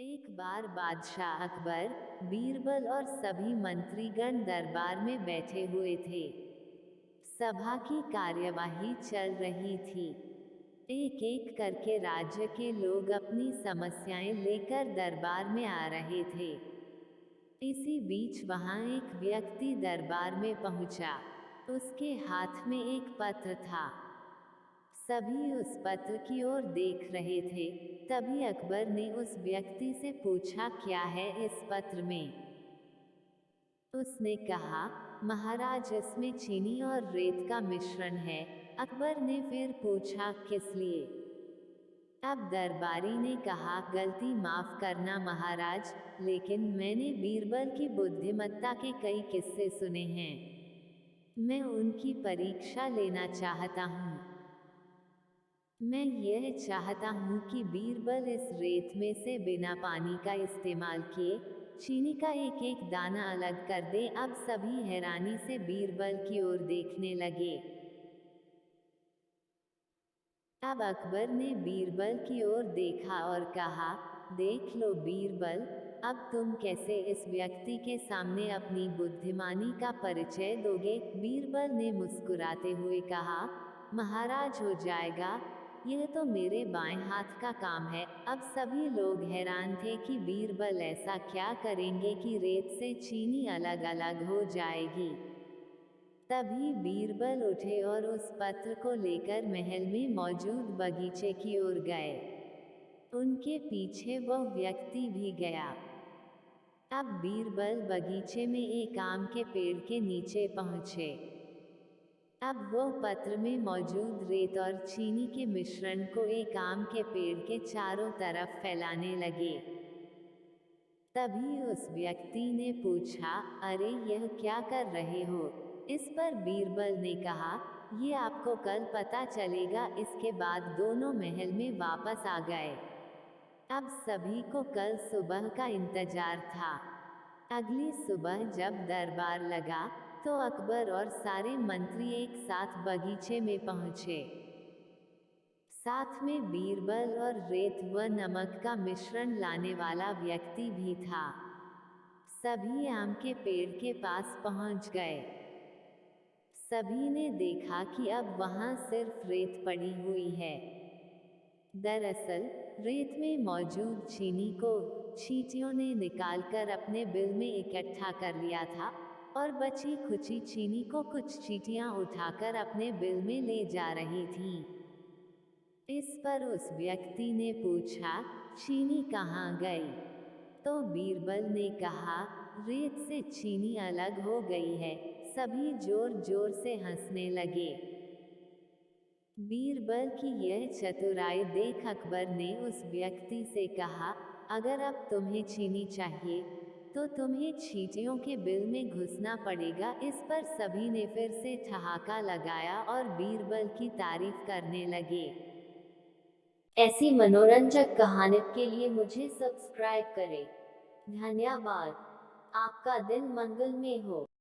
एक बार बादशाह अकबर, बीरबल और सभी मंत्रीगण दरबार में बैठे हुए थे। सभा की कार्यवाही चल रही थी। एक एक करके राज्य के लोग अपनी समस्याएं लेकर दरबार में आ रहे थे। इसी बीच वहां एक व्यक्ति दरबार में पहुंचा। उसके हाथ में एक पत्र था। सभी उस पत्र की ओर देख रहे थे। तभी अकबर ने उस व्यक्ति से पूछा, क्या है इस पत्र में? उसने कहा, महाराज, इसमें चीनी और रेत का मिश्रण है। अकबर ने फिर पूछा, किस लिए? अब दरबारी ने कहा, गलती माफ करना महाराज, लेकिन मैंने बीरबल की बुद्धिमत्ता के कई किस्से सुने हैं। मैं उनकी परीक्षा लेना चाहता हूँ। मैं यह चाहता हूँ कि बीरबल इस रेत में से बिना पानी का इस्तेमाल किए चीनी का एक एक दाना अलग कर दे। अब सभी हैरानी से बीरबल की ओर देखने लगे। अब अकबर ने बीरबल की ओर देखा और कहा, देख लो बीरबल, अब तुम कैसे इस व्यक्ति के सामने अपनी बुद्धिमानी का परिचय दोगे? बीरबल ने मुस्कुराते हुए कहा, महाराज, हो जाएगा, यह तो मेरे बाएं हाथ का काम है। अब सभी लोग हैरान थे कि बीरबल ऐसा क्या करेंगे कि रेत से चीनी अलग अलग हो जाएगी। तभी बीरबल उठे और उस पत्र को लेकर महल में मौजूद बगीचे की ओर गए। उनके पीछे वह व्यक्ति भी गया। अब बीरबल बगीचे में एक आम के पेड़ के नीचे पहुंचे। अब वो पत्र में मौजूद रेत और चीनी के मिश्रण को एक आम के पेड़ के चारों तरफ फैलाने लगे। तभी उस व्यक्ति ने पूछा, अरे, यह क्या कर रहे हो? इस पर बीरबल ने कहा, ये आपको कल पता चलेगा। इसके बाद दोनों महल में वापस आ गए। अब सभी को कल सुबह का इंतजार था। अगली सुबह जब दरबार लगा, तो अकबर और सारे मंत्री एक साथ बगीचे में पहुंचे। साथ में बीरबल और रेत व नमक का मिश्रण लाने वाला व्यक्ति भी था। सभी आम के पेड़ के पास पहुंच गए। सभी ने देखा कि अब वहां सिर्फ रेत पड़ी हुई है। दरअसल रेत में मौजूद चीनी को चींटियों ने निकालकर अपने बिल में इकट्ठा कर लिया था और बची खुची चीनी को कुछ चींटियां उठाकर अपने बिल में ले जा रही थीं। इस पर उस व्यक्ति ने पूछा, चीनी कहाँ गई? तो बीरबल ने कहा, रेत से चीनी अलग हो गई है। सभी जोर जोर से हंसने लगे। बीरबल की यह चतुराई देख अकबर ने उस व्यक्ति से कहा, अगर अब तुम्हें चीनी चाहिए तो तुम्हें चींटियों के बिल में घुसना पड़ेगा। इस पर सभी ने फिर से ठहाका लगाया और बीरबल की तारीफ करने लगे। ऐसी मनोरंजक कहानी के लिए मुझे सब्सक्राइब करें। धन्यवाद। आपका दिन मंगलमय हो।